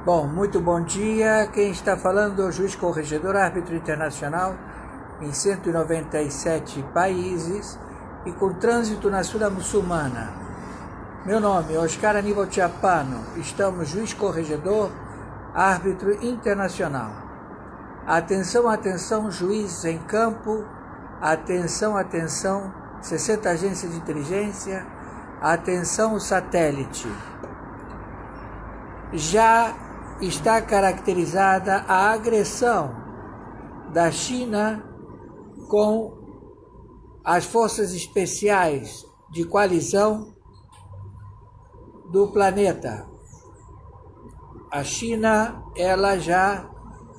Bom, muito bom dia. Quem está falando é o juiz corregedor, árbitro internacional em 197 países e com trânsito na Sura Muçulmana. Meu nome é Oscar Aníbal Chiappano. Estamos juiz corregedor, árbitro internacional. Atenção, atenção, juízes em campo. Atenção, atenção, 60 agências de inteligência. Atenção, satélite. Já está caracterizada a agressão da China com as forças especiais de coalizão do planeta. A China, ela já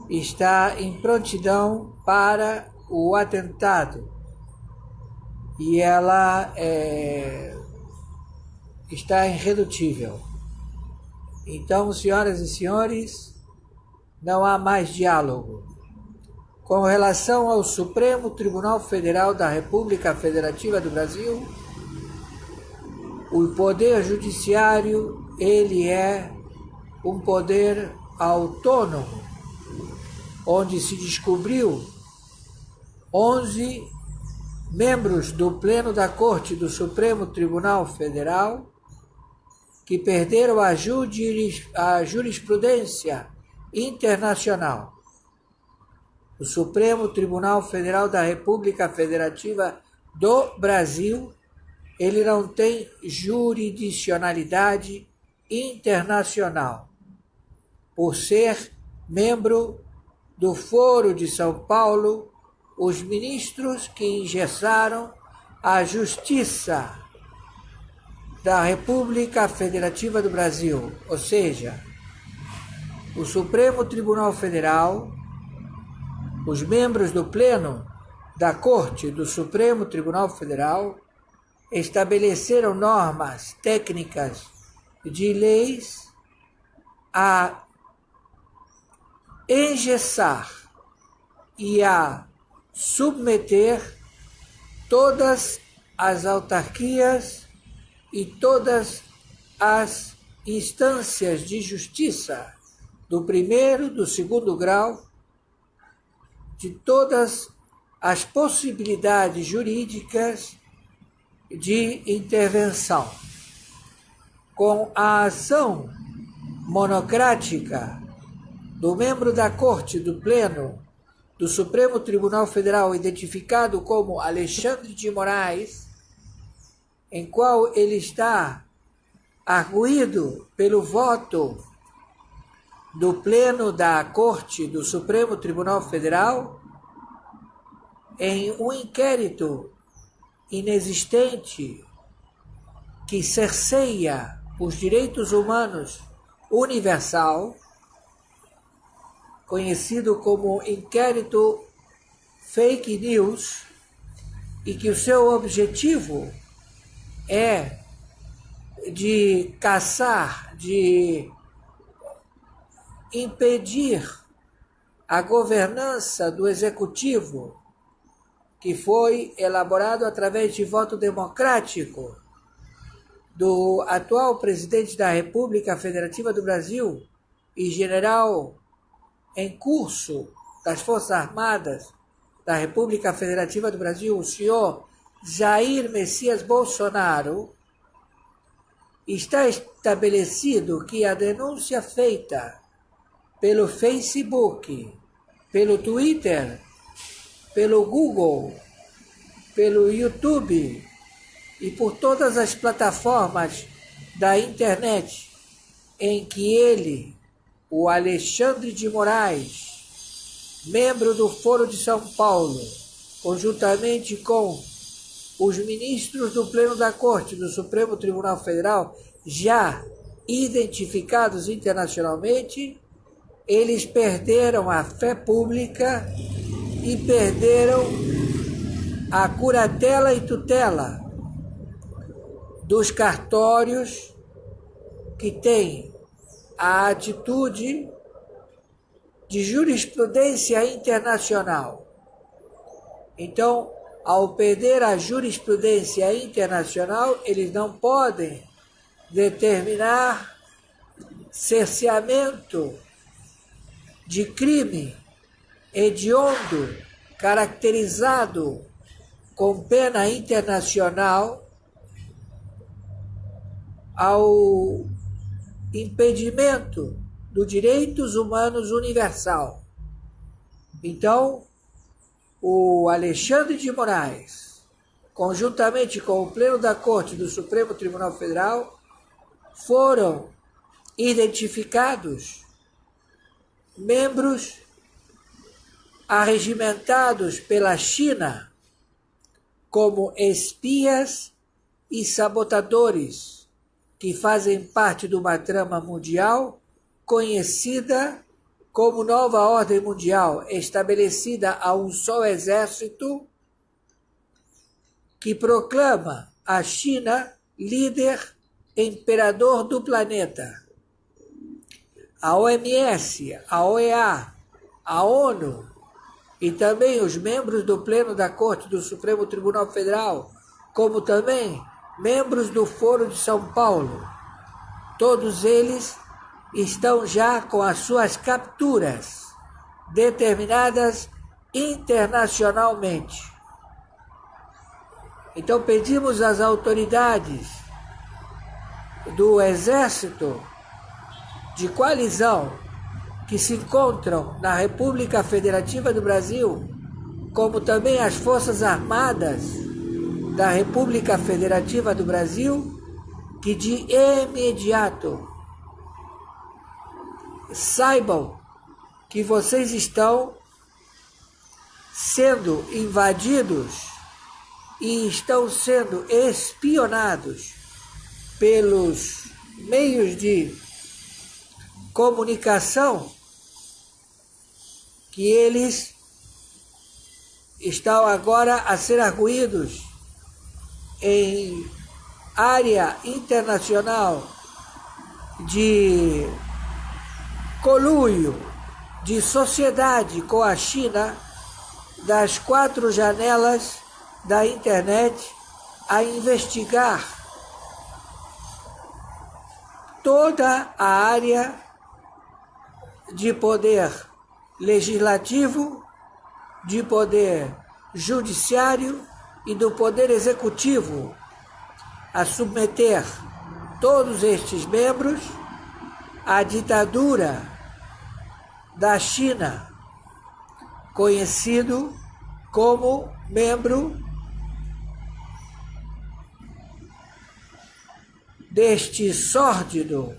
está em prontidão para o atentado e ela está irredutível. Então, senhoras e senhores, não há mais diálogo. Com relação ao Supremo Tribunal Federal da República Federativa do Brasil, o Poder Judiciário, ele é um poder autônomo, onde se descobriu 11 membros do Pleno da Corte do Supremo Tribunal Federal que perderam a jurisprudência internacional. O Supremo Tribunal Federal da República Federativa do Brasil, ele não tem jurisdicionalidade internacional, por ser membro do Foro de São Paulo, os ministros que engessaram a Justiça da República Federativa do Brasil, ou seja, o Supremo Tribunal Federal, os membros do Pleno da Corte do Supremo Tribunal Federal estabeleceram normas técnicas de leis a engessar e a submeter todas as autarquias e todas as instâncias de justiça do primeiro, do segundo grau, de todas as possibilidades jurídicas de intervenção. Com a ação monocrática do membro da Corte do Pleno do Supremo Tribunal Federal, identificado como Alexandre de Moraes, em qual ele está arguido pelo voto do Pleno da Corte do Supremo Tribunal Federal, em um inquérito inexistente que cerceia os direitos humanos universal, conhecido como inquérito fake news, e que o seu objetivo é de caçar, de impedir a governança do executivo, que foi elaborado através de voto democrático do atual presidente da República Federativa do Brasil e general em curso das Forças Armadas da República Federativa do Brasil, o senhor Jair Messias Bolsonaro. Está estabelecido que a denúncia feita pelo Facebook, pelo Twitter, pelo Google, pelo YouTube e por todas as plataformas da internet em que ele, o Alexandre de Moraes, membro do Foro de São Paulo, conjuntamente com os ministros do Pleno da Corte do Supremo Tribunal Federal, já identificados internacionalmente, eles perderam a fé pública e perderam a curatela e tutela dos cartórios que têm a atitude de jurisprudência internacional. Então, ao perder a jurisprudência internacional, eles não podem determinar cerceamento de crime hediondo, caracterizado com pena internacional, ao impedimento dos direitos humanos universal. Então, o Alexandre de Moraes, conjuntamente com o Pleno da Corte do Supremo Tribunal Federal, foram identificados membros arregimentados pela China como espias e sabotadores que fazem parte de uma trama mundial conhecida como Nova Ordem Mundial, estabelecida a um só exército que proclama a China líder imperador do planeta. A OMS, a OEA, a ONU e também os membros do Pleno da Corte do Supremo Tribunal Federal, como também membros do Foro de São Paulo, todos eles estão já com as suas capturas determinadas internacionalmente. Então pedimos às autoridades do Exército de coalizão que se encontram na República Federativa do Brasil, como também as Forças Armadas da República Federativa do Brasil, que de imediato saibam que vocês estão sendo invadidos e estão sendo espionados pelos meios de comunicação que eles estão agora a ser arguídos em área internacional de conluio, de sociedade com a China, das 4 janelas da internet, a investigar toda a área de poder legislativo, de poder judiciário e do poder executivo, a submeter todos estes membros à ditadura da China, conhecido como membro deste sórdido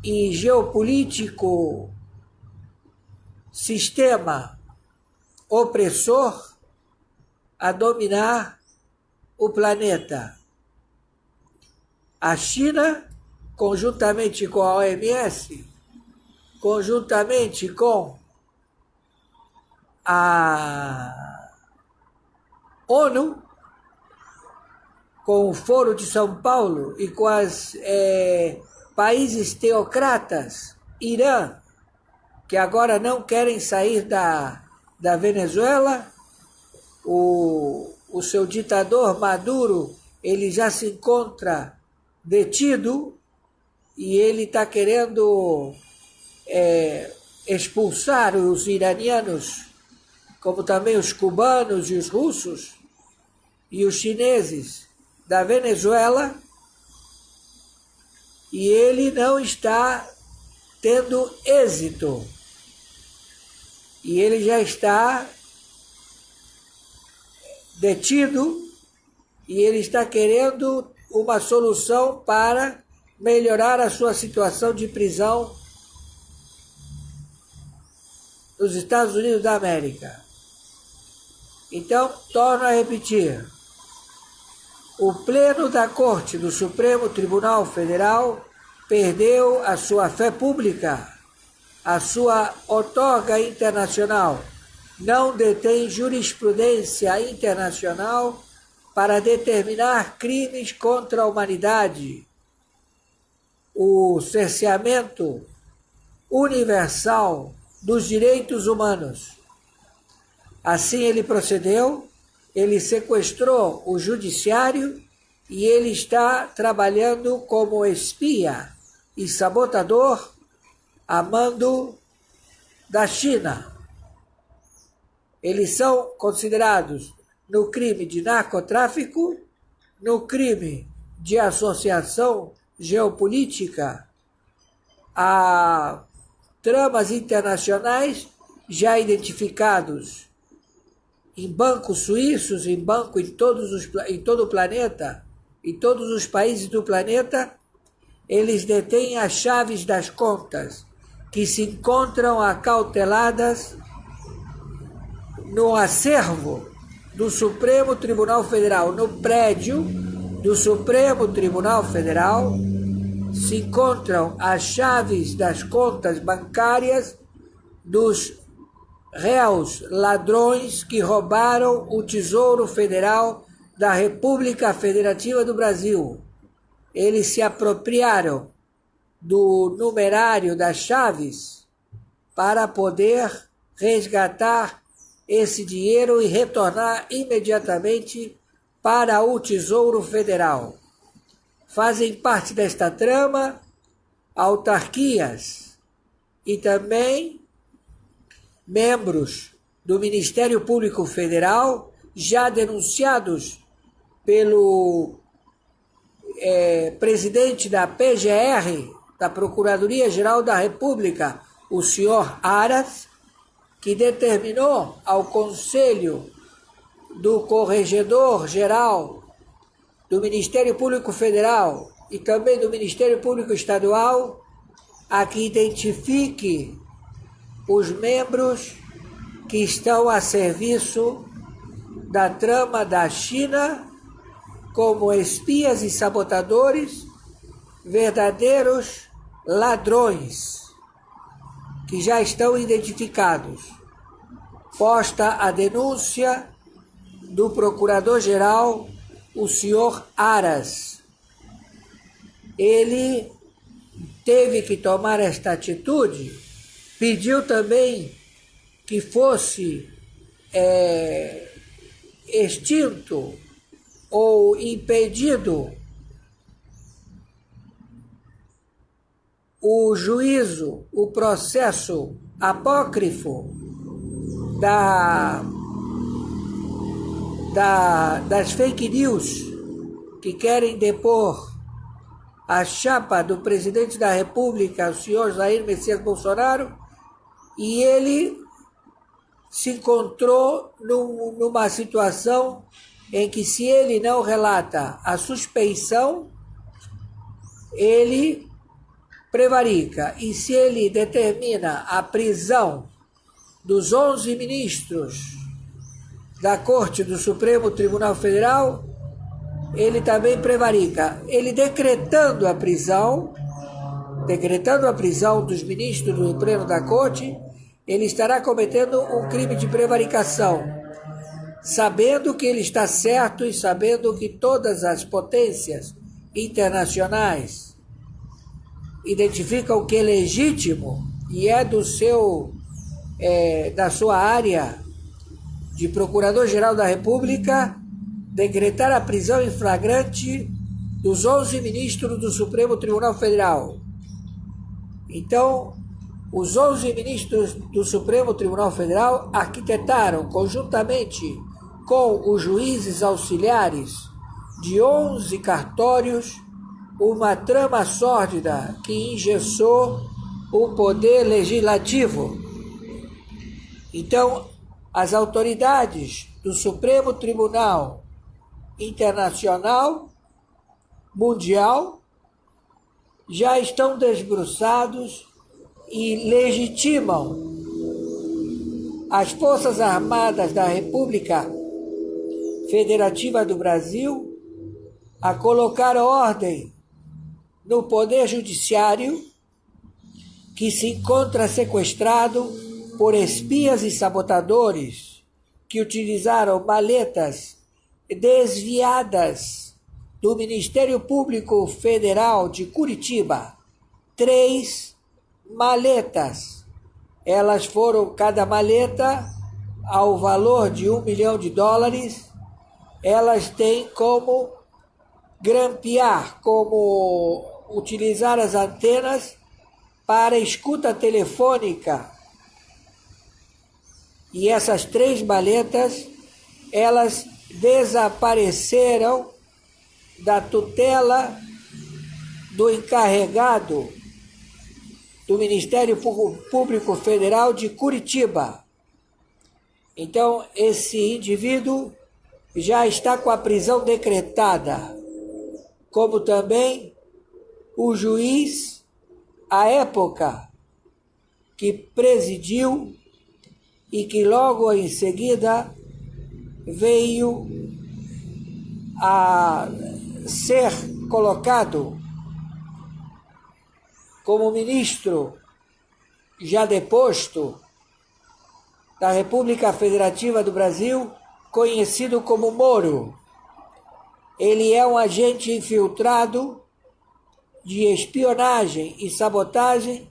e geopolítico sistema opressor a dominar o planeta. A China, conjuntamente com a OMS, conjuntamente com a ONU, com o Foro de São Paulo e com os países teocratas, Irã, que agora não querem sair da Venezuela, o seu ditador Maduro, ele já se encontra detido e ele está querendo expulsar os iranianos, como também os cubanos e os russos e os chineses da Venezuela, e ele não está tendo êxito. E ele já está detido e ele está querendo uma solução para melhorar a sua situação de prisão nos Estados Unidos da América. Então, torno a repetir, o Pleno da Corte do Supremo Tribunal Federal perdeu a sua fé pública, a sua outorga internacional, não detém jurisprudência internacional para determinar crimes contra a humanidade. O cerceamento universal dos direitos humanos. Assim ele procedeu, ele sequestrou o judiciário e ele está trabalhando como espia e sabotador a mando da China. Eles são considerados no crime de narcotráfico, no crime de associação geopolítica a tramas internacionais já identificados em bancos suíços, em todo o planeta, em todos os países do planeta. Eles detêm as chaves das contas que se encontram acauteladas no acervo do Supremo Tribunal Federal. No prédio do Supremo Tribunal Federal se encontram as chaves das contas bancárias dos réus ladrões que roubaram o Tesouro Federal da República Federativa do Brasil. Eles se apropriaram do numerário das chaves para poder resgatar esse dinheiro e retornar imediatamente para o Tesouro Federal. Fazem parte desta trama autarquias e também membros do Ministério Público Federal, já denunciados pelo presidente da PGR, da Procuradoria-Geral da República, o senhor Aras, que determinou ao Conselho do Corregedor-Geral do Ministério Público Federal e também do Ministério Público Estadual a que identifique os membros que estão a serviço da trama da China como espias e sabotadores, verdadeiros ladrões, que já estão identificados. Posta a denúncia do Procurador-Geral, o senhor Aras. Ele teve que tomar esta atitude, pediu também que fosse extinto ou impedido o juízo, o processo apócrifo das fake news que querem depor a chapa do presidente da República, o senhor Jair Messias Bolsonaro, e ele se encontrou numa situação em que, se ele não relata a suspeição, ele prevarica. E se ele determina a prisão dos 11 ministros da Corte do Supremo Tribunal Federal, ele também prevarica. Ele decretando a prisão dos ministros do Pleno da Corte, ele estará cometendo um crime de prevaricação, sabendo que ele está certo e sabendo que todas as potências internacionais identificam que é legítimo e é da sua área de Procurador-Geral da República decretar a prisão em flagrante dos 11 ministros do Supremo Tribunal Federal. Então, os 11 ministros do Supremo Tribunal Federal arquitetaram, conjuntamente com os juízes auxiliares de 11 cartórios, uma trama sórdida que engessou o poder legislativo. Então, as autoridades do Supremo Tribunal Internacional, Mundial, já estão debruçados e legitimam as Forças Armadas da República Federativa do Brasil a colocar ordem no Poder Judiciário, que se encontra sequestrado por espias e sabotadores que utilizaram maletas desviadas do Ministério Público Federal de Curitiba. 3 maletas. Elas foram, cada maleta, ao valor de $1 milhão. Elas têm como grampear, como utilizar as antenas para escuta telefônica. E essas 3 maletas, elas desapareceram da tutela do encarregado do Ministério Público Federal de Curitiba. Então, esse indivíduo já está com a prisão decretada, como também o juiz, à época, que presidiu e que logo em seguida veio a ser colocado como ministro já deposto da República Federativa do Brasil, conhecido como Moro. Ele é um agente infiltrado de espionagem e sabotagem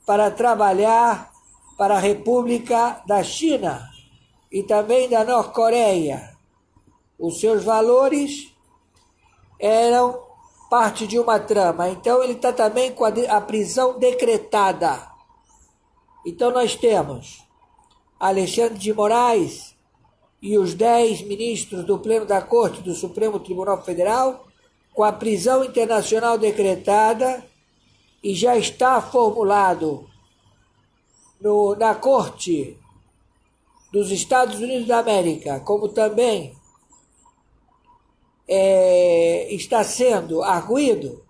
para trabalhar para a República da China e também da Norte-Coreia. Os seus valores eram parte de uma trama. Então ele está também com a prisão decretada. Então nós temos Alexandre de Moraes e os 10 ministros do Pleno da Corte do Supremo Tribunal Federal com a prisão internacional decretada, e já está formulado na Corte dos Estados Unidos da América, como também está sendo arguido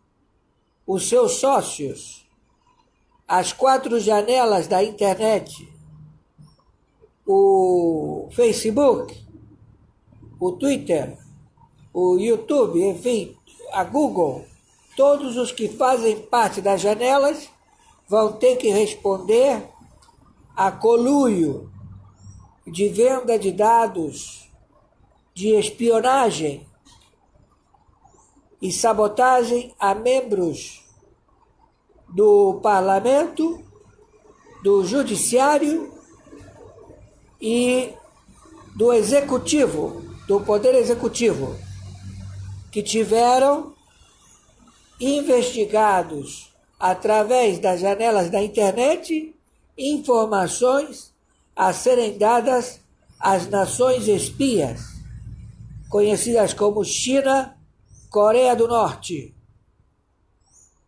os seus sócios, as 4 janelas da internet, o Facebook, o Twitter, o YouTube, enfim, a Google, todos os que fazem parte das janelas vão ter que responder a conluio de venda de dados, de espionagem e sabotagem a membros do Parlamento, do Judiciário e do Executivo, do Poder Executivo, que tiveram investigados através das janelas da internet informações a serem dadas às nações espias, conhecidas como China, Coreia do Norte,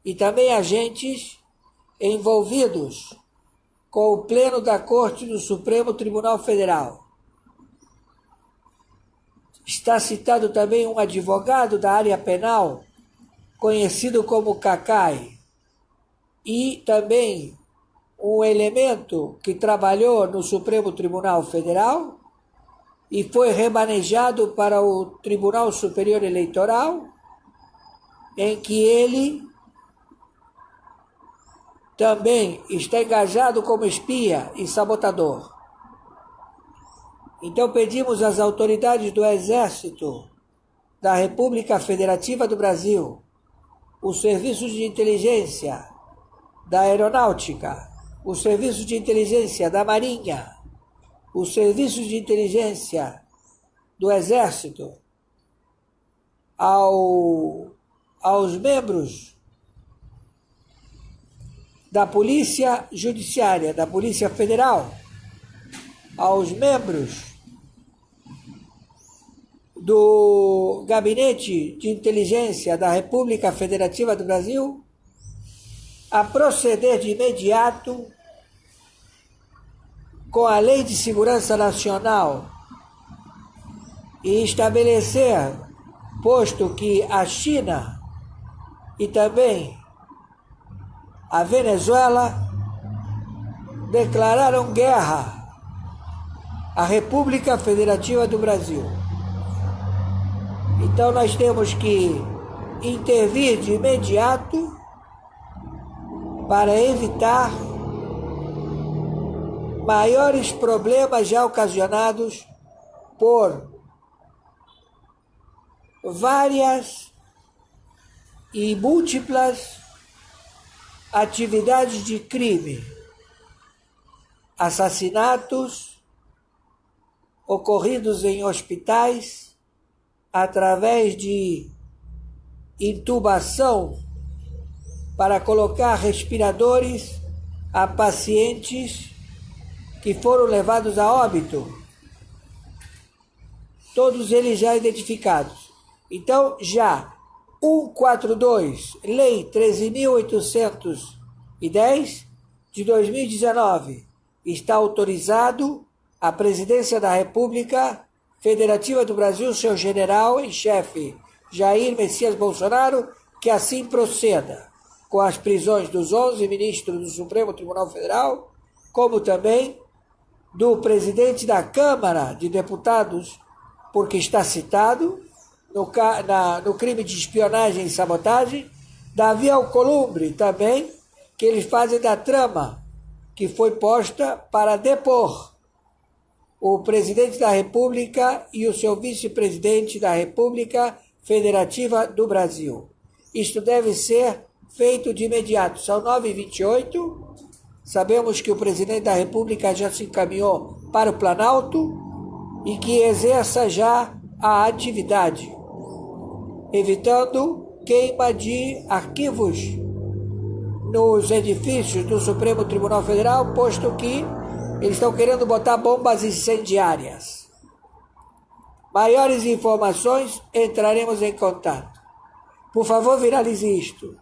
e também agentes envolvidos com o Pleno da Corte do Supremo Tribunal Federal. Está citado também um advogado da área penal, conhecido como Cacai, e também um elemento que trabalhou no Supremo Tribunal Federal e foi remanejado para o Tribunal Superior Eleitoral, em que ele também está engajado como espia e sabotador. Então pedimos às autoridades do Exército da República Federativa do Brasil, os serviços de inteligência da Aeronáutica, os serviços de inteligência da Marinha, os serviços de inteligência do Exército, aos membros da Polícia Judiciária, da Polícia Federal, aos membros do Gabinete de Inteligência da República Federativa do Brasil, a proceder de imediato com a Lei de Segurança Nacional e estabelecer, posto que a China e também a Venezuela declararam guerra à República Federativa do Brasil. Então nós temos que intervir de imediato para evitar maiores problemas já ocasionados por várias e múltiplas atividades de crime, assassinatos ocorridos em hospitais através de intubação para colocar respiradores a pacientes que foram levados a óbito. Todos eles já identificados. Então, já 142, Lei 13.810 de 2019, está autorizado a Presidência da República Federativa do Brasil, seu general em chefe, Jair Messias Bolsonaro, que assim proceda com as prisões dos 11 ministros do Supremo Tribunal Federal, como também do presidente da Câmara de Deputados, porque está citado no crime de espionagem e sabotagem, Davi Alcolumbre também, que eles fazem da trama que foi posta para depor o presidente da República e o seu vice-presidente da República Federativa do Brasil. Isto deve ser feito de imediato. São 9h28. Sabemos que o presidente da República já se encaminhou para o Planalto e que exerça já a atividade, evitando queima de arquivos nos edifícios do Supremo Tribunal Federal, posto que eles estão querendo botar bombas incendiárias. Maiores informações, entraremos em contato. Por favor, viralize isto.